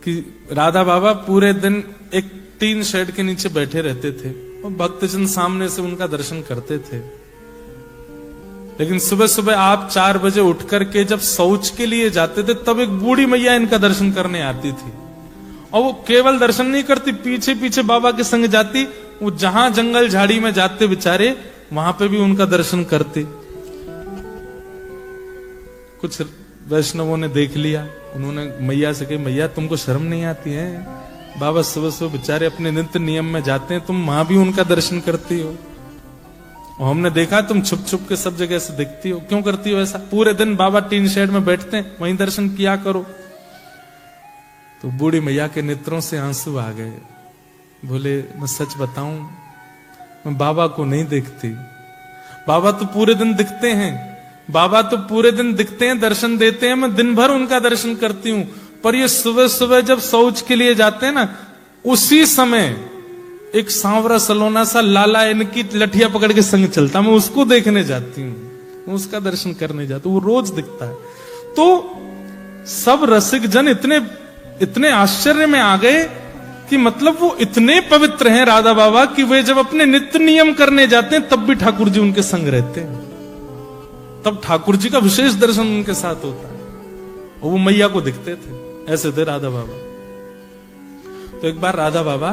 कि राधा बाबा पूरे दिन एक टीन शेड के नीचे बैठे रहते थे और भक्तजन सामने से उनका दर्शन करते थे। लेकिन सुबह सुबह आप 4 बजे उठ करके जब शौच के लिए जाते थे तब एक बूढ़ी मैया इनका दर्शन करने आती थी, और वो केवल दर्शन नहीं करती, पीछे पीछे बाबा के संग जाती। वो जहां जंगल झाड़ी में जाते बेचारे वहां पे भी उनका दर्शन करते। कुछ वैष्णवों ने देख लिया, उन्होंने मैया से कही, मैया तुमको शर्म नहीं आती है? बाबा सुबह सुबह बेचारे अपने नित्य नियम में जाते हैं, तुम वहां भी उनका दर्शन करती हो। और हमने देखा तुम छुप छुप के सब जगह से देखती हो, क्यों करती हो ऐसा? पूरे दिन बाबा टीन शेड में बैठते हैं, वहीं दर्शन किया करो। तो बूढ़ी मैया के नेत्रों से आंसू आ गए। बोले, मैं सच बताऊं, मैं बाबा को नहीं देखती। बाबा तो पूरे दिन दिखते हैं, बाबा तो पूरे दिन दिखते हैं, दर्शन देते हैं, मैं दिन भर उनका दर्शन करती हूं। पर ये सुबह सुबह जब शौच के लिए जाते हैं ना, उसी समय एक सांवरा सलोना सा लाला इनकी लठिया पकड़ के संग चलता, मैं उसको देखने जाती हूँ, मैं उसका दर्शन करने जाती हूँ, वो रोज दिखता है। तो सब रसिक जन इतने आश्चर्य में आ गए कि मतलब वो इतने पवित्र हैं राधा बाबा कि वे जब अपने नित्य नियम करने जाते हैं तब भी ठाकुर जी उनके संग रहते हैं, तब ठाकुर जी का विशेष दर्शन उनके साथ होता है। और वो मैया को दिखते थे, ऐसे थे राधा बाबा। तो एक बार राधा बाबा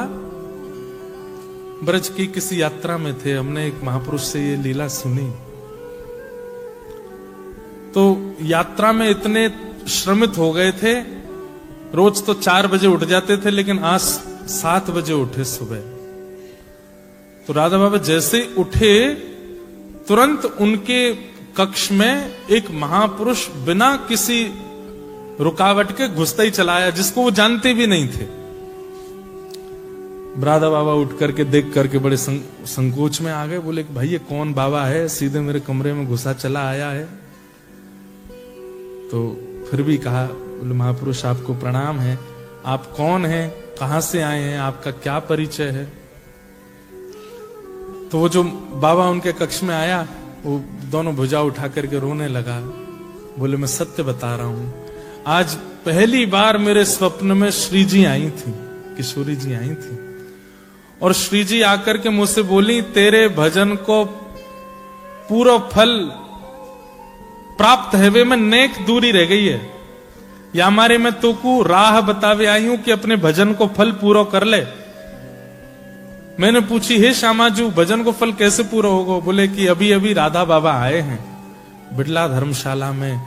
ब्रज की किसी यात्रा में थे, हमने एक महापुरुष से ये लीला सुनी। तो यात्रा में इतने श्रमित हो गए थे, रोज तो 4 बजे उठ जाते थे, लेकिन आज 7 बजे उठे सुबह। तो राधा बाबा जैसे उठे तुरंत उनके कक्ष में एक महापुरुष बिना किसी रुकावट के घुसता ही चला आया, जिसको वो जानते भी नहीं थे। राधा बाबा उठ करके देख करके बड़े संकोच में आ गए। बोले कि भाई ये कौन बाबा है, सीधे मेरे कमरे में घुसा चला आया है। तो फिर भी कहा, बोले महापुरुष आपको प्रणाम है, आप कौन हैं, कहां से आए हैं, आपका क्या परिचय है? तो वो जो बाबा उनके कक्ष में आया, वो दोनों भुजा उठा करके रोने लगा। बोले मैं सत्य बता रहा हूं, आज पहली बार मेरे स्वप्न में श्री जी आई थी, किशोरी जी आई थी, और श्री जी आकर के मुझसे बोली, तेरे भजन को पूरा फल प्राप्त है वे में नेक दूरी रह गई है, या हमारे में तो को राह बतावे आई हूं कि अपने भजन को फल पूरा कर ले। मैंने पूछी, हे श्यामाजू भजन को फल कैसे पूरा होगा? बोले कि अभी अभी राधा बाबा आए हैं बिड़ला धर्मशाला में।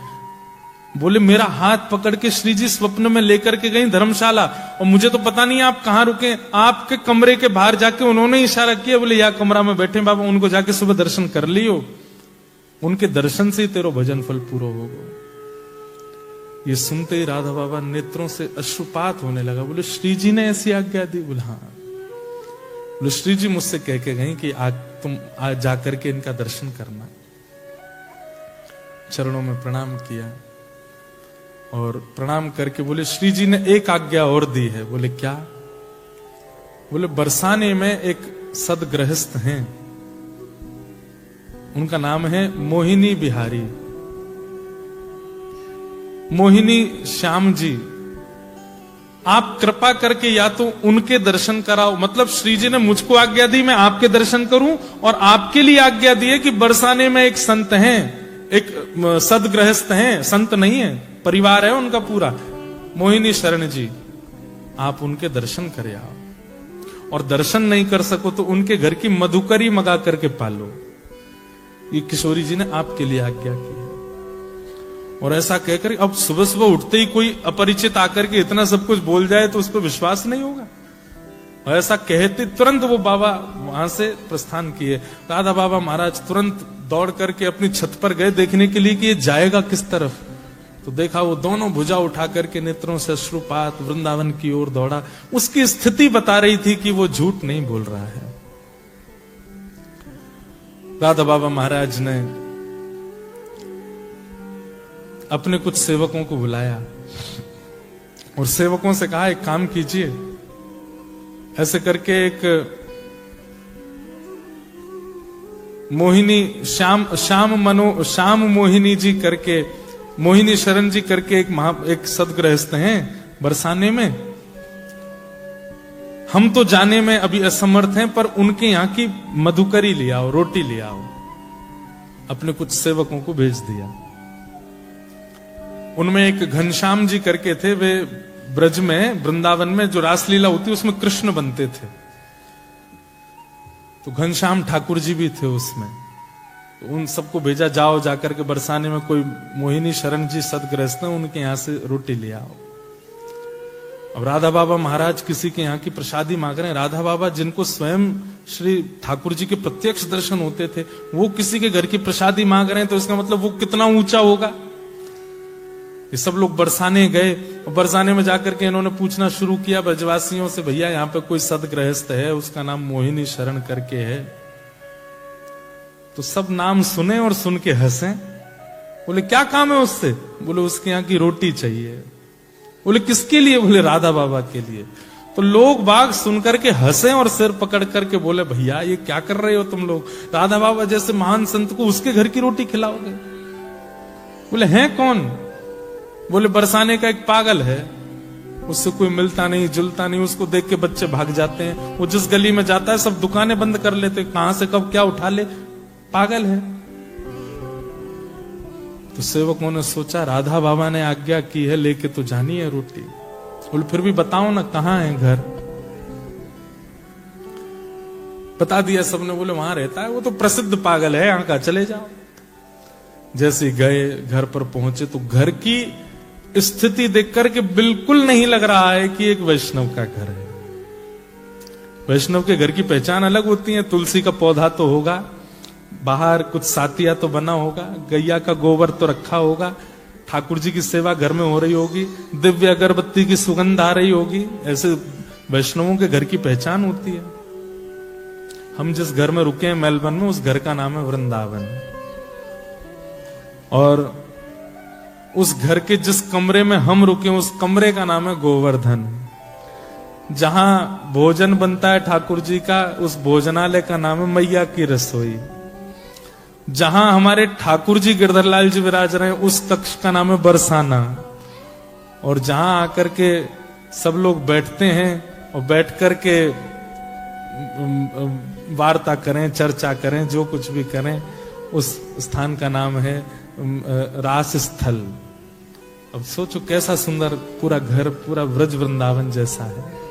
बोले मेरा हाथ पकड़ के श्री जी स्वप्न में लेकर के गई धर्मशाला, और मुझे तो पता नहीं आप कहां रुके, आपके कमरे के बाहर जाके उन्होंने इशारा किया, बोले या कमरा में बैठे बाबा, उनको जाके सुबह दर्शन कर लियो, उनके दर्शन से ही तेरा भजन फल पूरा होगा। ये सुनते ही राधा बाबा नेत्रों से अश्रुपात होने लगा। बोले श्री जी ने ऐसी आज्ञा दी? बोले हाँ। बोले श्री जी मुझसे कह के गई कि आज तुम आज जाकर के इनका दर्शन करना। चरणों में प्रणाम किया और प्रणाम करके बोले श्री जी ने एक आज्ञा और दी है। बोले क्या? बोले बरसाने में एक सदगृहस्थ हैं, उनका नाम है मोहिनी बिहारी, मोहिनी श्याम जी, आप कृपा करके या तो उनके दर्शन कराओ। मतलब श्री जी ने मुझको आज्ञा दी मैं आपके दर्शन करूं, और आपके लिए आज्ञा दी है कि बरसाने में एक संत हैं, एक सदगृहस्थ हैं, संत नहीं है, परिवार है उनका पूरा, मोहिनी शरण जी, आप उनके दर्शन करे आओ, और दर्शन नहीं कर सको तो उनके घर की मधुकरी मंगा करके पालो। ये किशोरी जी ने आपके लिए आज्ञा की है। और ऐसा कहकर अब सुबह सुबह उठते ही कोई अपरिचित आकर के इतना सब कुछ बोल जाए तो उस पर विश्वास नहीं होगा। और ऐसा कहते तुरंत वो बाबा वहां से प्रस्थान किए। राधा बाबा महाराज तुरंत दौड़ करके अपनी छत पर गए देखने के लिए कि ये जाएगा किस तरफ। तो देखा वो दोनों भुजा उठा करके नेत्रों से अश्रुपात वृंदावन की ओर दौड़ा। उसकी स्थिति बता रही थी कि वो झूठ नहीं बोल रहा है। राधा बाबा महाराज ने अपने कुछ सेवकों को बुलाया और सेवकों से कहा एक काम कीजिए, ऐसे करके एक मोहिनी श्याम मोहिनी जी करके, मोहिनी शरण जी करके एक सदगृहस्थ हैं बरसाने में, हम तो जाने में अभी असमर्थ हैं, पर उनके यहां की मधुकरी ले आओ, रोटी ले आओ। अपने कुछ सेवकों को भेज दिया। उनमें एक घनश्याम जी करके थे, वे ब्रज में, वृंदावन में जो रासलीला होती है उसमें कृष्ण बनते थे। तो घनश्याम ठाकुर जी भी थे उसमें। तो उन सबको भेजा, जाओ जाकर के बरसाने में कोई मोहिनी शरण जी सदग्रस्त हैं, उनके यहां से रोटी ले आओ। अब राधा बाबा महाराज किसी के यहाँ की प्रसादी मांग रहे हैं। राधा बाबा जिनको स्वयं श्री ठाकुर जी के प्रत्यक्ष दर्शन होते थे, वो किसी के घर की प्रसादी मांग रहे हैं, तो इसका मतलब वो कितना ऊंचा होगा। ये सब लोग बरसाने गए, और बरसाने में जाकर के इन्होंने पूछना शुरू किया ब्रजवासियों से, भैया यहाँ पे कोई सदगृहस्थ है, उसका नाम मोहिनी शरण करके है। तो सब नाम सुने और सुन के हंसे। बोले क्या काम है उससे? बोले उसके यहाँ की रोटी चाहिए। बोले किसके लिए? बोले राधा बाबा के लिए। तो लोग बाग सुनकर के हंसे और सिर पकड़ करके बोले, भैया ये क्या कर रहे हो तुम लोग? राधा बाबा जैसे महान संत को उसके घर की रोटी खिलाओगे? बोले हैं कौन? बोले बरसाने का एक पागल है, उससे कोई मिलता नहीं जुलता नहीं, उसको देख के बच्चे भाग जाते हैं, वो जिस गली में जाता है सब दुकानें बंद कर लेते, कहां से कब क्या उठा ले, पागल है। तो सेवकों ने सोचा राधा बाबा ने आज्ञा की है, लेके तो जानी है रोटी। बोले फिर भी बताओ ना कहां है घर? बता दिया सबने। बोले वहां रहता है, वो तो प्रसिद्ध पागल है, यहाँ का, चले जाओ। जैसे गए, घर पर पहुंचे तो घर की स्थिति देख करके बिल्कुल नहीं लग रहा है कि एक वैष्णव का घर है। वैष्णव के घर की पहचान अलग होती है। तुलसी का पौधा तो होगा, बाहर कुछ सातिया तो बना होगा, गैया का गोबर तो रखा होगा, ठाकुर जी की सेवा घर में हो रही होगी, दिव्य अगरबत्ती की सुगंध आ रही होगी। ऐसे वैष्णवों के घर की पहचान होती है। हम जिस घर में रुके हैं मेलबर्न में, उस घर का नाम है वृंदावन। और उस घर के जिस कमरे में हम रुके, उस कमरे का नाम है गोवर्धन। जहां भोजन बनता है ठाकुर जी का, उस भोजनालय का नाम है मैया की रसोई। जहां हमारे ठाकुर जी गिरधरलाल जी विराज रहे हैं, उस कक्ष का नाम है बरसाना। और जहां आकर के सब लोग बैठते हैं और बैठ करके वार्ता करें, चर्चा करें, जो कुछ भी करें, उस स्थान का नाम है रास स्थल। अब सोचो कैसा सुंदर पूरा घर, पूरा व्रज वृंदावन जैसा है।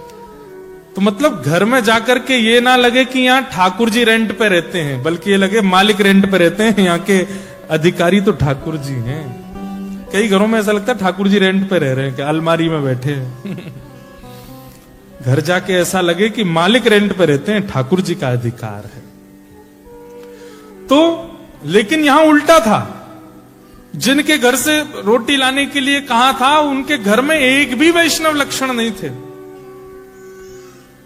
तो मतलब घर में जाकर के ये ना लगे कि यहाँ ठाकुर जी रेंट पे रहते हैं, बल्कि ये लगे मालिक रेंट पे रहते हैं, यहाँ के अधिकारी तो ठाकुर जी हैं। कई घरों में ऐसा लगता है ठाकुर जी रेंट पे रह रहे हैं, कि अलमारी में बैठे हैं। घर जाके ऐसा लगे कि मालिक रेंट पे रहते हैं, ठाकुर जी का अधिकार है। तो लेकिन यहां उल्टा था। जिनके घर से रोटी लाने के लिए कहा था, उनके घर में एक भी वैष्णव लक्षण नहीं थे।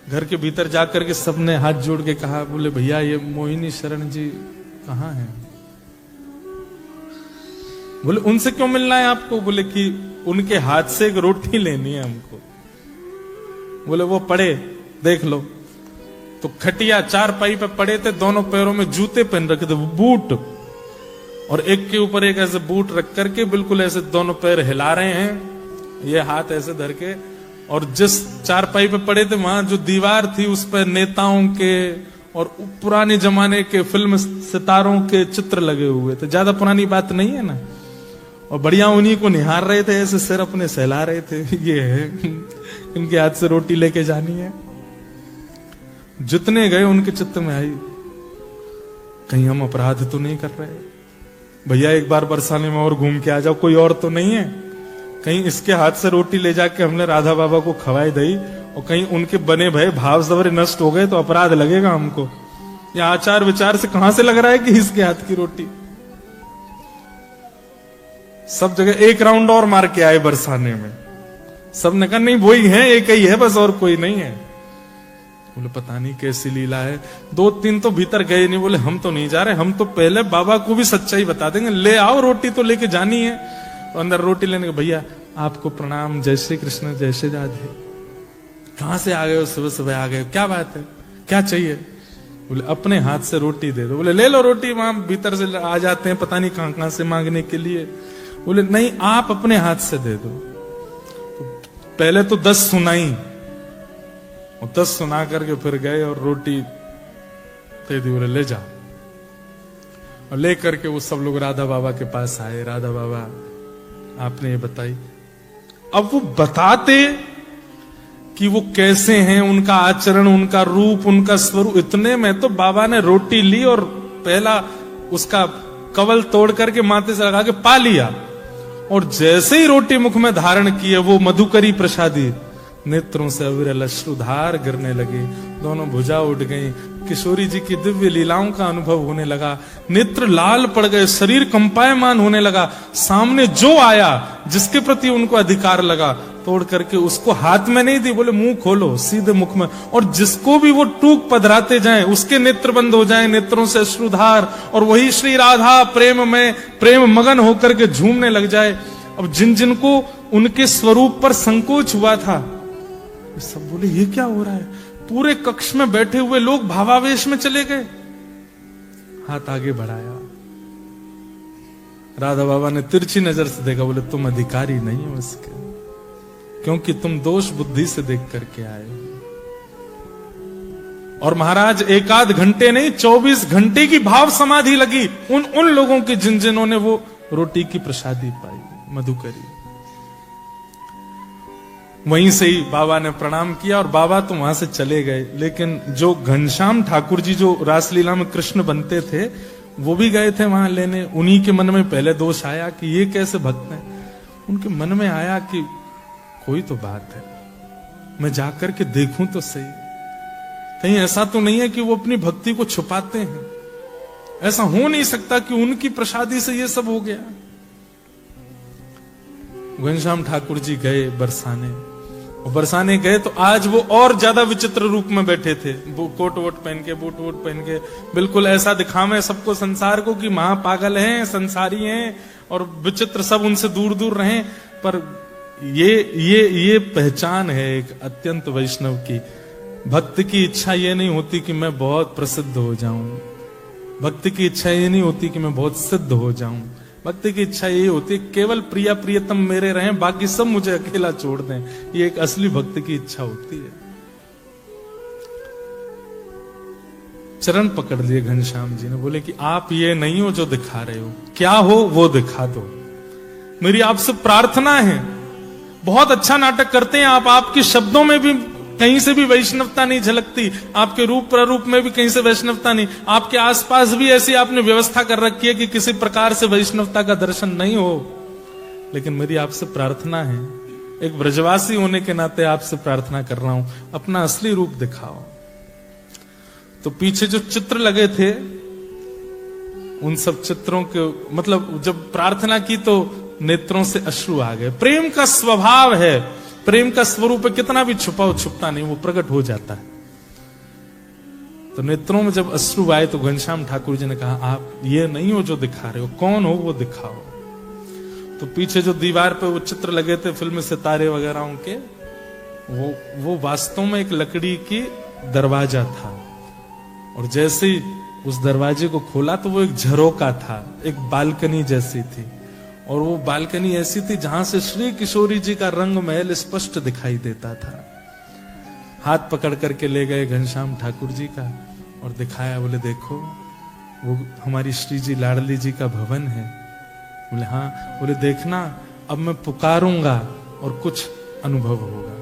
घर के भीतर जाकर के सबने हाथ जोड़ के कहा, बोले भैया ये मोहिनी शरण जी कहां हैं? बोले उनसे क्यों मिलना है आपको? बोले कि उनके हाथ से एक रोटी लेनी है हमको। बोले वो पड़े देख लो। तो खटिया चारपाई पे पड़े थे, दोनों पैरों में जूते पहन रखे थे, बूट, और एक के ऊपर एक ऐसे बूट रख करके बिल्कुल ऐसे दोनों पैर हिला रहे हैं, ये हाथ ऐसे धर के। और जिस चारपाई पे पड़े थे, वहां जो दीवार थी उस पर नेताओं के और पुराने जमाने के फिल्म सितारों के चित्र लगे हुए थे। ज्यादा पुरानी बात नहीं है ना। और बढ़िया उन्हीं को निहार रहे थे, ऐसे सिर अपने सहला रहे थे, ये है इनके हाथ से रोटी लेके जानी है। जितने गए उनके चित्त में आई, कहीं हम अपराध तो नहीं कर रहे? भैया एक बार बरसाने में और घूम के आ जाओ, कोई और तो नहीं है? कहीं इसके हाथ से रोटी ले जाके हमने राधा बाबा को खवाई दी और कहीं उनके बने भय भाव सवरे नष्ट हो गए तो अपराध लगेगा हमको। या आचार विचार से कहां से लग रहा है कि इसके हाथ की रोटी? सब जगह एक राउंड और मार के आए बरसाने में। सबने कहा नहीं वही है, एक ही है बस, और कोई नहीं है। बोले पता नहीं कैसी लीला है। दो तीन तो भीतर गए नहीं, बोले हम तो नहीं जा रहे, हम तो पहले बाबा को भी सच्चाई बता देंगे, ले आओ रोटी तो लेके जानी है। तो अंदर रोटी लेने के, भैया आपको प्रणाम, जय श्री कृष्ण, जय श्री राधे। कहां से आ गए हो? सुबह सुबह आ गए, क्या बात है, क्या चाहिए? बोले अपने हाथ से रोटी दे दो। बोले ले लो रोटी, वहां भीतर से आ जाते हैं पता नहीं कहां कहां से मांगने के लिए। बोले नहीं आप अपने हाथ से दे दो। तो पहले तो 10 सुनाई, और 10 सुना करके फिर गए और रोटी दे दी, बोले ले जा। और ले करके वो सब लोग राधा बाबा के पास आए। राधा बाबा आपने ये बताई। अब वो बताते कि वो कैसे हैं, उनका आचरण, उनका रूप, उनका स्वरूप, इतने में तो बाबा ने रोटी ली और पहला उसका कवल तोड़ करके माथे से लगा के पा लिया। और जैसे ही रोटी मुख में धारण की है, वो मधुकरी प्रसादी, नेत्रों से अविरल अश्रुधार गिरने लगे, दोनों भुजा उठ गई। किशोरी जी की दिव्य लीलाओं का अनुभव होने लगा, नेत्र लाल पड़ गए, शरीर कंपायमान होने लगा। सामने जो आया, जिसके प्रति उनको अधिकार लगा, तोड़ करके उसको हाथ में नहीं दी, बोले मुंह खोलो, सीधे मुख में। और जिसको भी वो टूक पधराते जाएं, उसके नेत्र बंद हो जाएं, नेत्रों से अश्रुधार, और वही श्री राधा प्रेम में प्रेम मगन होकर के झूमने लग जाए। अब जिन जिनको उनके स्वरूप पर संकोच हुआ था, सब बोले ये क्या हो रहा है। पूरे कक्ष में बैठे हुए लोग भावावेश में चले गए। हाथ आगे बढ़ाया, राधा बाबा ने तिरछी नजर से देखा, बोले तुम अधिकारी नहीं हो इसके, क्योंकि तुम दोष बुद्धि से देख करके आए हो। और महाराज एक आध घंटे नहीं, 24 घंटे की भाव समाधि लगी उन लोगों की जिन्होंने वो रोटी की प्रसादी पाई, मधुकरी। वहीं से ही बाबा ने प्रणाम किया और बाबा तो वहां से चले गए। लेकिन जो घनश्याम ठाकुर जी जो रासलीला में कृष्ण बनते थे, वो भी गए थे वहां लेने। उन्हीं के मन में पहले दोष आया कि ये कैसे भक्त हैं। उनके मन में आया कि कोई तो बात है, मैं जाकर के देखूं तो सही, कहीं ऐसा तो नहीं है कि वो अपनी भक्ति को छुपाते हैं। ऐसा हो नहीं सकता कि उनकी प्रसादी से ये सब हो गया। घनश्याम ठाकुर जी गए बरसाने, और बरसाने गए तो आज वो और ज्यादा विचित्र रूप में बैठे थे। वो कोट वोट पहन के, बूट वोट पहन के, बिल्कुल ऐसा दिखावे सबको संसार को कि महापागल हैं, संसारी हैं और विचित्र, सब उनसे दूर दूर रहें। पर ये पहचान है एक अत्यंत वैष्णव की। भक्त की इच्छा ये नहीं होती कि मैं बहुत प्रसिद्ध हो जाऊं, भक्त की इच्छा ये नहीं होती कि मैं बहुत सिद्ध हो जाऊं। भक्ति की इच्छा ये होती है केवल प्रिया प्रियतम मेरे रहें, बाकी सब मुझे अकेला छोड़ दें। ये एक असली भक्त की इच्छा होती है। चरण पकड़ लिए घनश्याम जी ने, बोले कि आप ये नहीं हो जो दिखा रहे हो, क्या हो वो दिखा दो। मेरी आपसे प्रार्थना है। बहुत अच्छा नाटक करते हैं आप, आपके शब्दों में भी कहीं से भी वैष्णवता नहीं झलकती, आपके रूप प्रारूप में भी कहीं से वैष्णवता नहीं, आपके आसपास भी ऐसी आपने व्यवस्था कर रखी है कि किसी प्रकार से वैष्णवता का दर्शन नहीं हो। लेकिन मेरी आपसे प्रार्थना है, एक ब्रजवासी होने के नाते आपसे प्रार्थना कर रहा हूं, अपना असली रूप दिखाओ। तो पीछे जो चित्र लगे थे, उन सब चित्रों के मतलब जब प्रार्थना की तो नेत्रों से अश्रु आ गए। प्रेम का स्वभाव है, प्रेम का स्वरूप है, कितना भी छुपाओ छुपता नहीं, वो प्रकट हो जाता है। तो नेत्रों में जब अश्रु आए तो घनश्याम ठाकुर जी ने कहा, आप ये नहीं हो जो दिखा रहे हो, कौन हो वो दिखाओ। तो पीछे जो दीवार पे वो चित्र लगे थे फिल्म सितारे वगैरह के, वो वास्तव में एक लकड़ी की दरवाजा था। और जैसे ही उस दरवाजे को खोला तो वो एक झरोका था, एक बालकनी जैसी थी। और वो बालकनी ऐसी थी जहां से श्री किशोरी जी का रंग महल स्पष्ट दिखाई देता था। हाथ पकड़ करके ले गए घनश्याम ठाकुर जी का और दिखाया, बोले देखो वो हमारी श्री जी लाडली जी का भवन है। बोले हाँ। बोले देखना अब मैं पुकारूंगा और कुछ अनुभव होगा।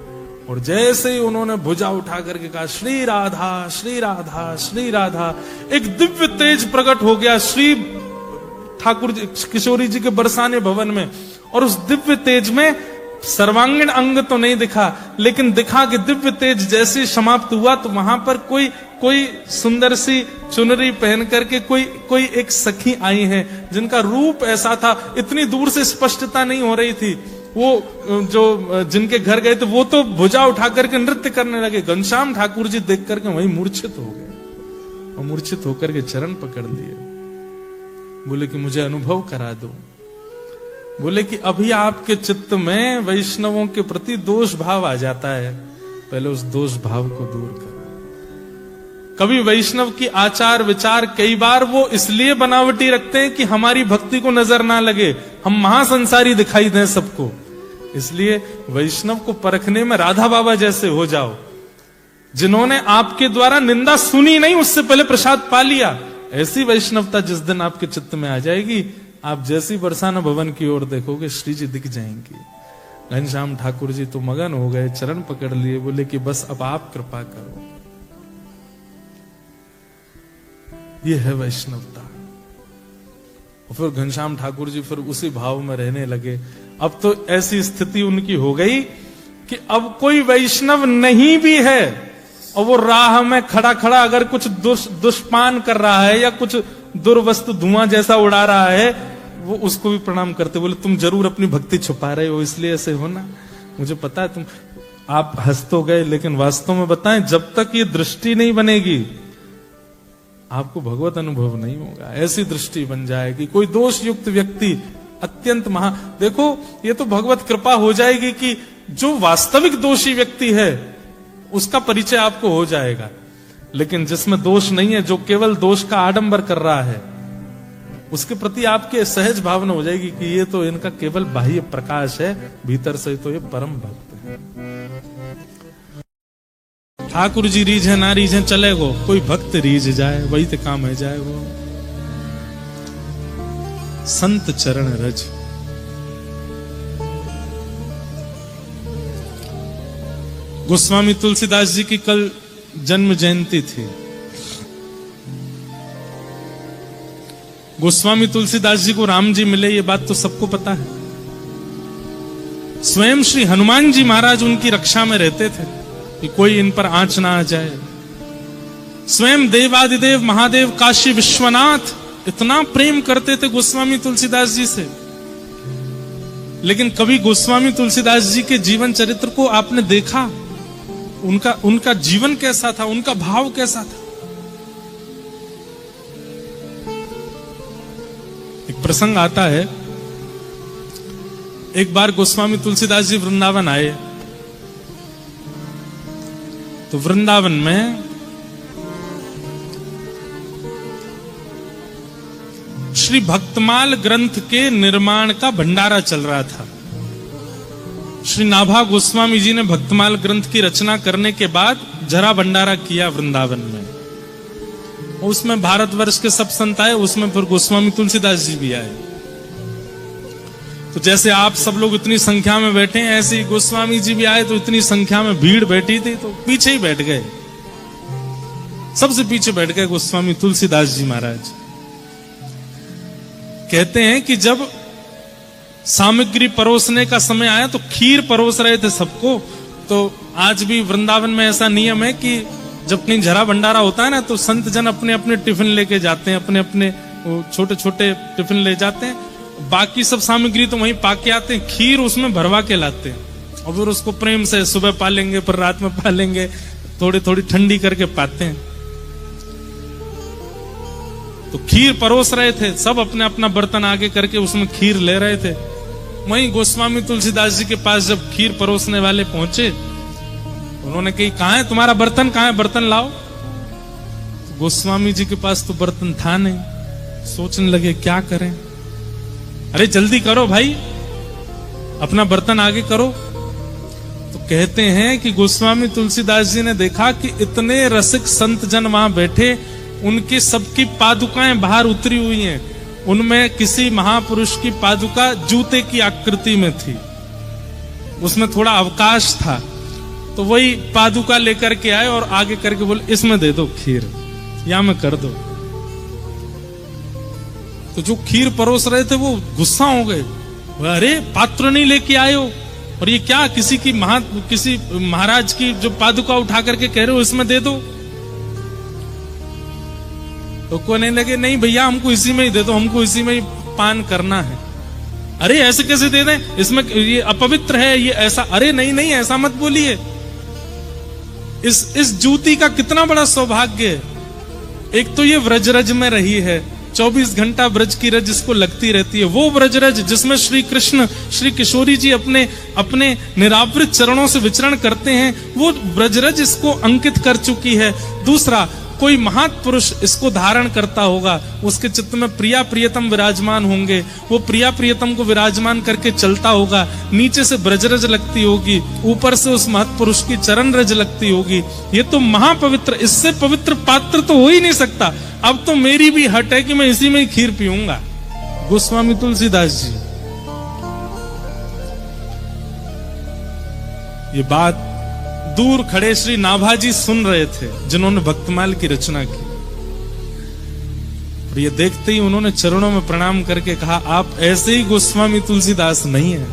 और जैसे ही उन्होंने भुजा उठा करके कहा श्री राधा श्री राधा श्री राधा, एक दिव्य तेज प्रकट हो गया श्री ठाकुर जी किशोरी जी के बरसाने भवन में। और उस दिव्य तेज में सर्वांगीण अंग तो नहीं दिखा, लेकिन दिखा कि दिव्य तेज जैसे समाप्त हुआ तो वहां पर कोई सुंदर सी चुनरी पहन करके कोई एक सखी आई है, जिनका रूप ऐसा था, इतनी दूर से स्पष्टता नहीं हो रही थी। वो जो जिनके घर गए थे वो तो भुजा उठा करके नृत्य करने लगे। घनश्याम ठाकुर जी देख करके वहीं मूर्छित हो गए और मूर्छित होकर के चरण पकड़ लिए। बोले कि मुझे अनुभव करा दो। बोले कि अभी आपके चित्त में वैष्णवों के प्रति दोष भाव आ जाता है, पहले उस दोष भाव को दूर करो। कभी वैष्णव की आचार विचार कई बार वो इसलिए बनावटी रखते हैं कि हमारी भक्ति को नजर ना लगे, हम महासंसारी दिखाई दें सबको। इसलिए वैष्णव को परखने में राधा बाबा जैसे हो जाओ, जिन्होंने आपके द्वारा निंदा सुनी नहीं, उससे पहले प्रसाद पा लिया। ऐसी वैष्णवता जिस दिन आपके चित्त में आ जाएगी, आप जैसी बरसाना भवन की ओर देखोगे, श्री जी दिख जाएंगी। घनश्याम ठाकुर जी तो मगन हो गए, चरण पकड़ लिए, बोले कि बस अब आप कृपा करो। ये है वैष्णवता। और फिर घनश्याम ठाकुर जी फिर उसी भाव में रहने लगे। अब तो ऐसी स्थिति उनकी हो गई कि अब कोई वैष्णव नहीं भी है और वो राह में खड़ा खड़ा अगर कुछ दुष्पान कर रहा है या कुछ दुर्वस्तु धुआं जैसा उड़ा रहा है, वो उसको भी प्रणाम करते, बोले तुम जरूर अपनी भक्ति छुपा रहे हो, इसलिए ऐसे हो ना, मुझे पता है तुम। आप हंस तो गए, लेकिन वास्तव में बताएं, जब तक ये दृष्टि नहीं बनेगी आपको भगवत अनुभव नहीं होगा। ऐसी दृष्टि बन जाएगी, कोई दोष युक्त व्यक्ति अत्यंत देखो, ये तो भगवत कृपा हो जाएगी कि जो वास्तविक दोषी व्यक्ति है उसका परिचय आपको हो जाएगा। लेकिन जिसमें दोष नहीं है, जो केवल दोष का आडंबर कर रहा है, उसके प्रति आपके सहज भावना हो जाएगी कि ये तो इनका केवल बाह्य प्रकाश है, भीतर से तो ये परम भक्त है। ठाकुर जी रीझ है ना रीझ है चले गो, कोई भक्त रीझ जाए वही तो काम है जाए। वो संत चरण रज। गोस्वामी तुलसीदास जी की कल जन्म जयंती थी। गोस्वामी तुलसीदास जी को राम जी मिले, ये बात तो सबको पता है। स्वयं श्री हनुमान जी महाराज उनकी रक्षा में रहते थे कि कोई इन पर आंच ना आ जाए। स्वयं देवादिदेव महादेव काशी विश्वनाथ इतना प्रेम करते थे गोस्वामी तुलसीदास जी से। लेकिन कभी गोस्वामी तुलसीदास जी के जीवन चरित्र को आपने देखा? उनका जीवन कैसा था, उनका भाव कैसा था? एक प्रसंग आता है, एक बार गोस्वामी तुलसीदास जी वृंदावन आए, तो वृंदावन में श्री भक्तमाल ग्रंथ के निर्माण का भंडारा चल रहा था। श्री नाभा गोस्वामी जी ने भक्तमाल ग्रंथ की रचना करने के बाद जरा भंडारा किया वृंदावन में। उसमें भारतवर्ष के सब संत आए, उसमें फिर गोस्वामी तुलसीदास जी भी आए। तो जैसे आप सब लोग इतनी संख्या में बैठे हैं, ऐसे ही गोस्वामी जी भी आए, तो इतनी संख्या में भीड़ बैठी थी, तो पीछे ही बैठ गए, सबसे पीछे बैठ गए गोस्वामी तुलसीदास जी महाराज। कहते हैं कि जब सामग्री परोसने का समय आया तो खीर परोस रहे थे सबको। तो आज भी वृंदावन में ऐसा नियम है कि जब कहीं जरा भंडारा होता है ना, तो संत जन अपने अपने टिफिन लेके जाते हैं, अपने अपने छोटे छोटे टिफिन ले जाते हैं। बाकी सब सामग्री तो वहीं पाके आते हैं, खीर उसमें भरवा के लाते हैं और फिर उसको प्रेम से सुबह पालेंगे, फिर रात में पालेंगे, थोड़ी थोड़ी ठंडी करके पाते हैं। तो खीर परोस रहे थे, सब अपने अपना बर्तन आगे करके उसमें खीर ले रहे थे। वहीं गोस्वामी तुलसीदास जी के पास जब खीर परोसने वाले पहुंचे, उन्होंने कही, कहां है तुम्हारा बर्तन, कहां है, बर्तन लाओ। तो गोस्वामी जी के पास तो बर्तन था नहीं। सोचने लगे क्या करें, अरे जल्दी करो भाई, अपना बर्तन आगे करो। तो कहते हैं कि गोस्वामी तुलसीदास जी ने देखा कि इतने रसिक संत जन वहां बैठे, उनकी सबकी पादुकाएं बाहर उतरी हुई हैं। उनमें किसी महापुरुष की पादुका जूते की आकृति में थी, उसमें थोड़ा अवकाश था। तो वही पादुका लेकर के आए और आगे करके बोले, इसमें दे दो खीर, या में कर दो। तो जो खीर परोस रहे थे वो गुस्सा हो गए, अरे पात्र नहीं लेके आए हो, और ये क्या किसी महाराज की जो पादुका उठा करके कह रहे हो इसमें दे दो। तो कहने लगे, नहीं भैया हमको इसी में ही दे दो, हमको इसी में ही पान करना है। अरे ऐसे कैसे दे दें, इसमें ये अपवित्र है, ये ऐसा। अरे नहीं नहीं ऐसा मत बोलिए, इस जूती का कितना बड़ा सौभाग्य है। एक तो ये व्रजरज में रही है, 24 घंटा ब्रज की रज इसको लगती रहती है। वो ब्रजरज जिसमें श्री कृष्ण श्री किशोरी जी अपने निरावृत चरणों से विचरण करते हैं, वो ब्रजरज इसको अंकित कर चुकी है। दूसरा, कोई महापुरुष इसको धारण करता होगा, उसके चित्त में प्रिया प्रियतम विराजमान होंगे, वो प्रिया प्रियतम को विराजमान करके चलता होगा, नीचे से ब्रजरज लगती होगी, ऊपर से उस महापुरुष की चरण रज लगती होगी। ये तो महापवित्र, इससे पवित्र पात्र तो हो ही नहीं सकता। अब तो मेरी भी हट है कि मैं इसी में ही खीर पीऊंगा। गोस्वामी तुलसीदास जी, ये बात दूर खड़े श्री नाभाजी सुन रहे थे, जिन्होंने भक्तमाल की रचना की। और ये देखते ही उन्होंने चरणों में प्रणाम करके कहा, आप ऐसे ही गोस्वामी तुलसीदास नहीं है,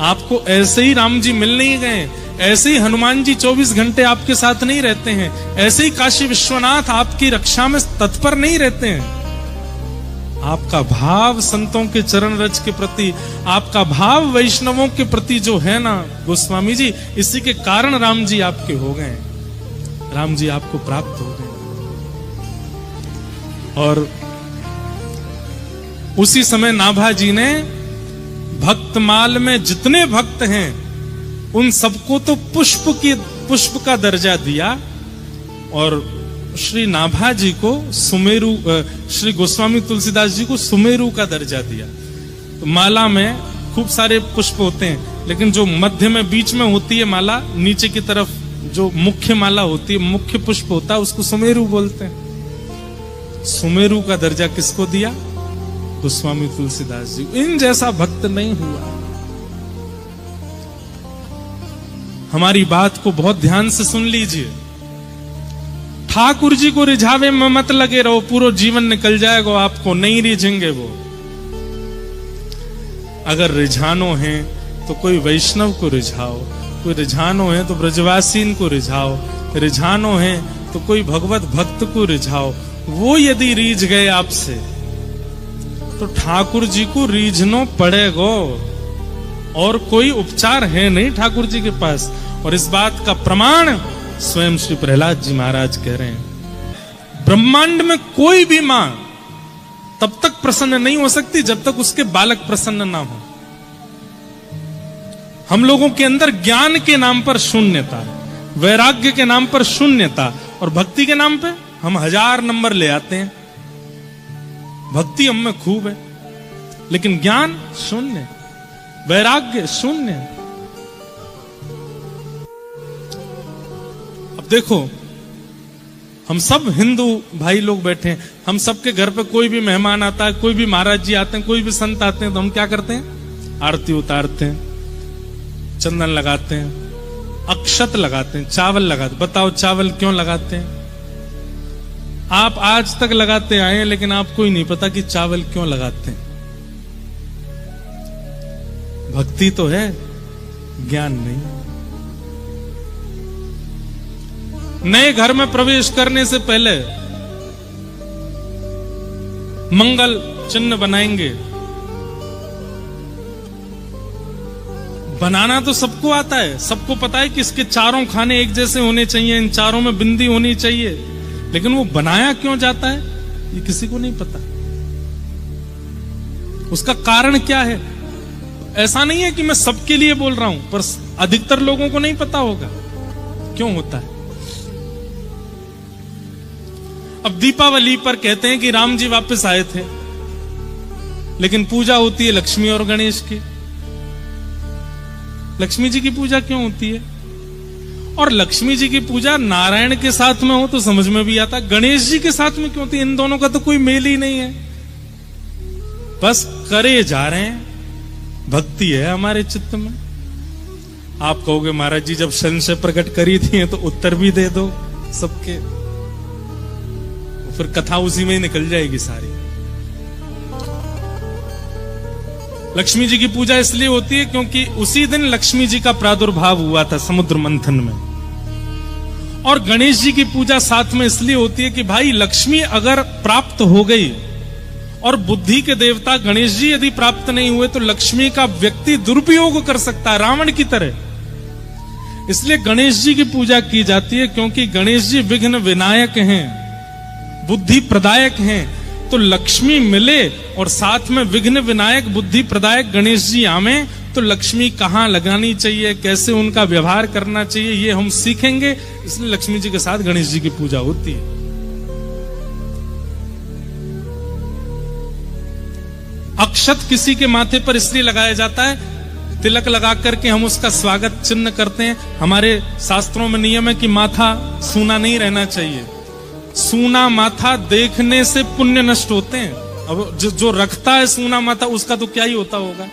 आपको ऐसे ही राम जी मिल नहीं गए, ऐसे ही हनुमान जी 24 घंटे आपके साथ नहीं रहते हैं, ऐसे ही काशी विश्वनाथ आपकी रक्षा में तत्पर नहीं रहते हैं। आपका भाव संतों के चरण रज के प्रति, आपका भाव वैष्णवों के प्रति जो है ना गोस्वामी जी, इसी के कारण राम जी आपके हो गए, राम जी आपको प्राप्त हो गए। और उसी समय नाभाजी ने भक्तमाल में जितने भक्त हैं उन सबको तो पुष्प का दर्जा दिया, और श्री नाभाजी को सुमेरु, श्री गोस्वामी तुलसीदास जी को सुमेरु का दर्जा दिया। तो माला में खूब सारे पुष्प होते हैं, लेकिन जो मध्य में बीच में होती है माला, नीचे की तरफ जो मुख्य माला होती है, मुख्य पुष्प होता है, उसको सुमेरु बोलते हैं। सुमेरु का दर्जा किसको दिया? गोस्वामी तुलसीदास जी। इन जैसा भक्त नहीं हुआ। हमारी बात को बहुत ध्यान से सुन लीजिए। ठाकुर जी को रिझावे में मत लगे रहो, पूरा जीवन निकल जाएगा आपको, नहीं रिझेंगे वो। अगर रिझानो है तो कोई वैष्णव को रिझाओ, कोई रिझानो है तो ब्रजवासीन को रिझाओ, रिझानो है तो कोई भगवत भक्त को रिझाओ। वो यदि रीझ गए आपसे तो ठाकुर जी को रीझनो पड़ेगा, और कोई उपचार है नहीं ठाकुर जी के पास। और इस बात का प्रमाण स्वयं श्री प्रहलाद जी महाराज कह रहे हैं। ब्रह्मांड में कोई भी मां तब तक प्रसन्न नहीं हो सकती जब तक उसके बालक प्रसन्न ना हो। हम लोगों के अंदर ज्ञान के नाम पर शून्यता, वैराग्य के नाम पर शून्यता, और भक्ति के नाम पे हम 1000 नंबर ले आते हैं। भक्ति हम में खूब है, लेकिन ज्ञान शून्य, वैराग्य शून्य। देखो, हम सब हिंदू भाई लोग बैठे हैं, हम सबके घर पे कोई भी मेहमान आता है, कोई भी महाराज जी आते हैं, कोई भी संत आते हैं, तो हम क्या करते हैं? आरती उतारते हैं, चंदन लगाते हैं, अक्षत लगाते हैं, चावल लगाते हैं। बताओ चावल क्यों लगाते हैं? आप आज तक लगाते आए हैं, लेकिन आपको ही नहीं पता कि चावल क्यों लगाते हैं। भक्ति तो है, ज्ञान नहीं। नए घर में प्रवेश करने से पहले मंगल चिन्ह बनाएंगे। बनाना तो सबको आता है, सबको पता है कि इसके चारों खाने एक जैसे होने चाहिए, इन चारों में बिंदी होनी चाहिए, लेकिन वो बनाया क्यों जाता है ये किसी को नहीं पता। उसका कारण क्या है? ऐसा नहीं है कि मैं सबके लिए बोल रहा हूं, पर अधिकतर लोगों को नहीं पता होगा क्यों होता है। अब दीपावली पर कहते हैं कि राम जी वापस आए थे, लेकिन पूजा होती है लक्ष्मी और गणेश की। लक्ष्मी जी की पूजा क्यों होती है? और लक्ष्मी जी की पूजा नारायण के साथ में हो तो समझ में भी आता, गणेश जी के साथ में क्यों होती है? इन दोनों का तो कोई मेल ही नहीं है, बस करे जा रहे हैं। भक्ति है हमारे चित्त में। आप कहोगे महाराज जी जब संशय प्रकट करी थी तो उत्तर भी दे दो सबके, फिर कथा उसी में ही निकल जाएगी सारी। लक्ष्मी जी की पूजा इसलिए होती है क्योंकि उसी दिन लक्ष्मी जी का प्रादुर्भाव हुआ था समुद्र मंथन में। और गणेश जी की पूजा साथ में इसलिए होती है कि भाई लक्ष्मी अगर प्राप्त हो गई और बुद्धि के देवता गणेश जी यदि प्राप्त नहीं हुए तो लक्ष्मी का व्यक्ति दुरुपयोग कर सकता है रावण की तरह। इसलिए गणेश जी की पूजा की जाती है, क्योंकि गणेश जी विघ्न विनायक हैं, बुद्धि प्रदायक हैं। तो लक्ष्मी मिले और साथ में विघ्न विनायक बुद्धि प्रदायक गणेश जी आवे तो लक्ष्मी कहां लगानी चाहिए, कैसे उनका व्यवहार करना चाहिए, ये हम सीखेंगे। इसलिए लक्ष्मी जी के साथ गणेश जी की पूजा होती है। अक्षत किसी के माथे पर इसलिए लगाया जाता है, तिलक लगा करके हम उसका स्वागत चिन्ह करते हैं। हमारे शास्त्रों में नियम है कि माथा सूना नहीं रहना चाहिए। सूना माथा देखने से पुण्य नष्ट होते हैं। अब जो रखता है सूना माथा, उसका तो क्या ही होता होगा।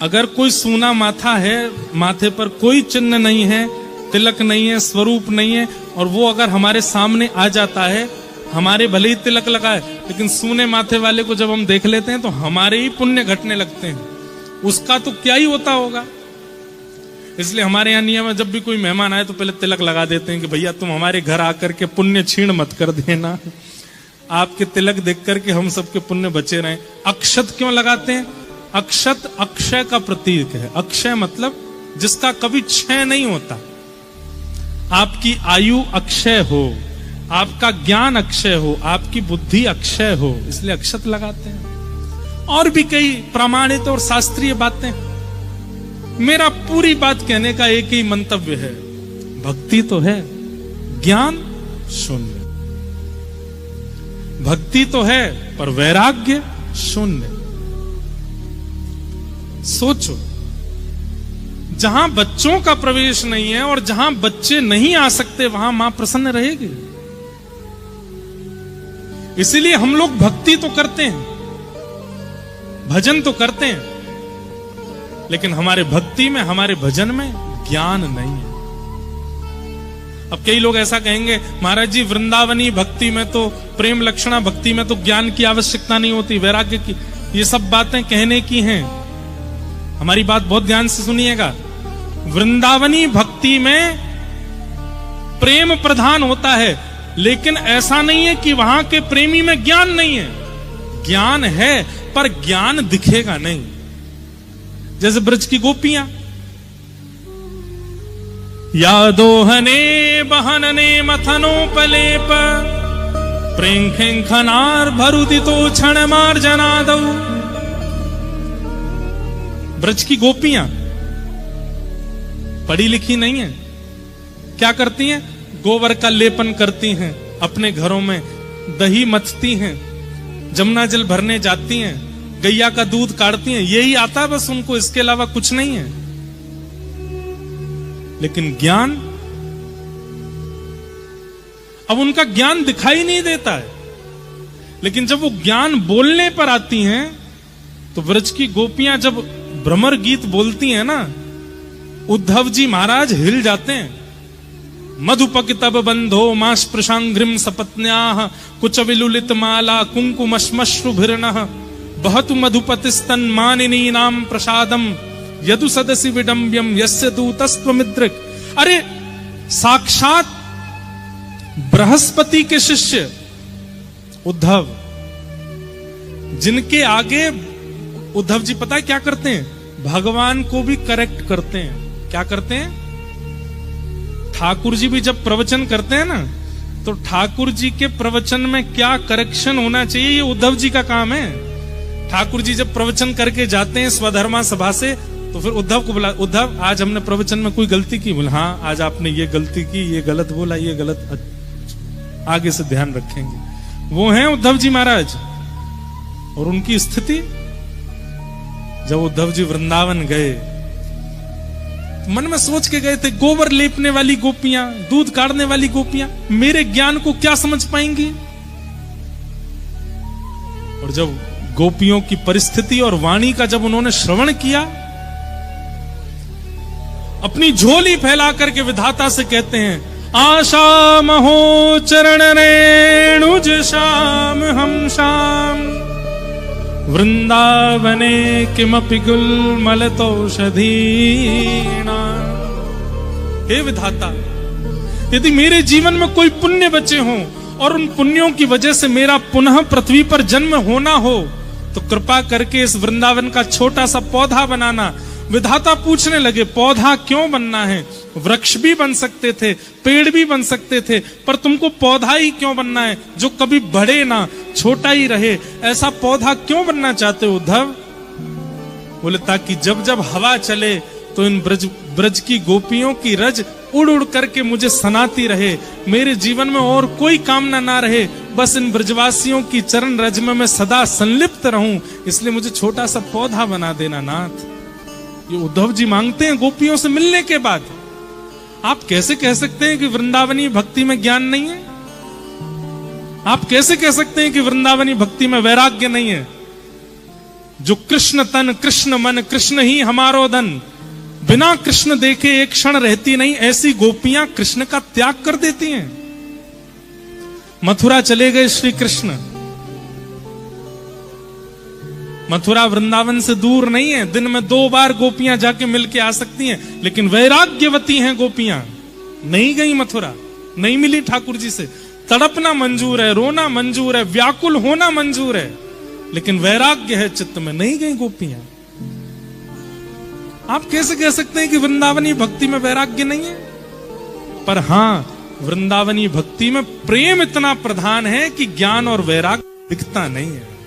अगर कोई सूना माथा है, माथे पर कोई चिन्ह नहीं है, तिलक नहीं है, स्वरूप नहीं है, और वो अगर हमारे सामने आ जाता है, हमारे भले ही तिलक लगाए, लेकिन सूने माथे वाले को जब हम देख लेते हैं तो हमारे ही पुण्य घटने लगते हैं, उसका तो क्या ही होता होगा। इसलिए हमारे यहाँ नियम है, जब भी कोई मेहमान आए तो पहले तिलक लगा देते हैं कि भैया तुम हमारे घर आकर के पुण्य छीण मत कर देना, आपके तिलक देख करके हम सबके पुण्य बचे रहें। अक्षत क्यों लगाते हैं? अक्षत अक्षय का प्रतीक है। अक्षय मतलब जिसका कभी क्षय नहीं होता। आपकी आयु अक्षय हो, आपका ज्ञान अक्षय हो, आपकी बुद्धि अक्षय हो, इसलिए अक्षत लगाते हैं। और भी कई प्रमाणित और शास्त्रीय बातें। मेरा पूरी बात कहने का एक ही मंतव्य है, भक्ति तो है, ज्ञान शून्य। भक्ति तो है पर वैराग्य शून्य। सोचो, जहां बच्चों का प्रवेश नहीं है और जहां बच्चे नहीं आ सकते, वहां मां प्रसन्न रहेगी। इसीलिए हम लोग भक्ति तो करते हैं, भजन तो करते हैं, लेकिन हमारे भक्ति में, हमारे भजन में ज्ञान नहीं है। अब कई लोग ऐसा कहेंगे, महाराज जी वृंदावनी भक्ति में तो, प्रेम लक्षणा भक्ति में तो ज्ञान की आवश्यकता नहीं होती, वैराग्य की। ये सब बातें कहने की हैं। हमारी बात बहुत ध्यान से सुनिएगा। वृंदावनी भक्ति में प्रेम प्रधान होता है, लेकिन ऐसा नहीं है कि वहां के प्रेमी में ज्ञान नहीं है। ज्ञान है पर ज्ञान दिखेगा नहीं। जैसे ब्रज की गोपियां, यादोहने बहनने मथनोपलेप प्रेंखनार भरुदितो क्षण मार्जनादौ। ब्रज की गोपियां पढ़ी लिखी नहीं है, क्या करती हैं? गोबर का लेपन करती हैं, अपने घरों में दही मथती हैं, जमुना जल भरने जाती हैं, गैया का दूध काढ़ती हैं, यही आता है बस उनको, इसके अलावा कुछ नहीं है। लेकिन ज्ञान, अब उनका ज्ञान दिखाई नहीं देता है, लेकिन जब वो ज्ञान बोलने पर आती हैं तो ब्रज की गोपियां जब भ्रमर गीत बोलती हैं ना, उद्धव जी महाराज हिल जाते हैं। मधुपकितब बंधो मास प्रशांग्रिम सपत्न्याः कुच विलुलित माला कुंकुमश्मश्रुभिर्नः बहतु मधुपतिस्तन मानिनी नाम प्रसादम यदु सदसि विडंब्यम यस्य दूतस्त्वमिद्रिक। अरे साक्षात बृहस्पति के शिष्य उद्धव, जिनके आगे उद्धव जी पता है क्या करते हैं? भगवान को भी करेक्ट करते हैं। क्या करते हैं? ठाकुर जी भी जब प्रवचन करते हैं ना, तो ठाकुर जी के प्रवचन में क्या करेक्शन होना चाहिए, ये उद्धव जी का काम है। ठाकुर जी जब प्रवचन करके जाते हैं स्वधर्मा सभा से, तो फिर उद्धव को बोला, उद्धव आज हमने प्रवचन में कोई गलती की? बोला हाँ, आज आपने ये गलती की, ये गलत बोला, ये गलत, आगे से ध्यान रखेंगे। वो हैं उद्धव जी महाराज। और उनकी स्थिति, जब उद्धव जी वृंदावन गए, मन में सोच के गए थे, गोबर लेपने वाली गोपियां, दूध काढ़ने वाली गोपियां मेरे ज्ञान को क्या समझ पाएंगी। और जब गोपियों की परिस्थिति और वाणी का जब उन्होंने श्रवण किया, अपनी झोली फैला करके विधाता से कहते हैं, आशा महो चरण रेणुज श्याम हम श्याम वृंदावने किमपि गुलमलतौषधीना। हे विधाता, यदि मेरे जीवन में कोई पुण्य बचे हों और उन पुण्यों की वजह से मेरा पुनः पृथ्वी पर जन्म होना हो, तो कृपा करके इस वृंदावन का छोटा सा पौधा बनाना। विधाता पूछने लगे, पौधा क्यों बनना है? वृक्ष भी बन सकते थे, पेड़ भी बन सकते थे, पर तुमको पौधा ही क्यों बनना है जो कभी बढ़े ना, छोटा ही रहे? ऐसा पौधा क्यों बनना चाहते हो उद्धव? बोले ताकि जब जब हवा चले तो इन ब्रज की गोपियों की रज उड़ उड़ करके मुझे सनाती रहे, मेरे जीवन में और कोई कामना ना रहे, बस इन ब्रजवासियों की चरण रज में मैं सदा संलिप्त रहूं, इसलिए मुझे छोटा सा पौधा बना देना नाथ। ये उद्धव जी मांगते हैं गोपियों से मिलने के बाद। आप कैसे कह सकते हैं कि वृंदावनी भक्ति में ज्ञान नहीं है? आप कैसे कह सकते हैं कि वृंदावनी भक्ति में वैराग्य नहीं है? जो कृष्ण तन कृष्ण मन कृष्ण ही हमारो धन, बिना कृष्ण देखे एक क्षण रहती नहीं, ऐसी गोपियां कृष्ण का त्याग कर देती हैं। मथुरा चले गए श्री कृष्ण, मथुरा वृंदावन से दूर नहीं है, दिन में 2 बार गोपियां जाके मिलके आ सकती हैं, लेकिन वैराग्यवती हैं गोपियां। नहीं गई मथुरा, नहीं मिली ठाकुर जी से। तड़पना मंजूर है, रोना मंजूर है, व्याकुल होना मंजूर है, लेकिन वैराग्य है चित्त में, नहीं गई गोपियां। आप कैसे कह सकते हैं कि वृंदावनी भक्ति में वैराग्य नहीं है? पर हां, वृंदावनी भक्ति में प्रेम इतना प्रधान है कि ज्ञान और वैराग्य दिखता नहीं है।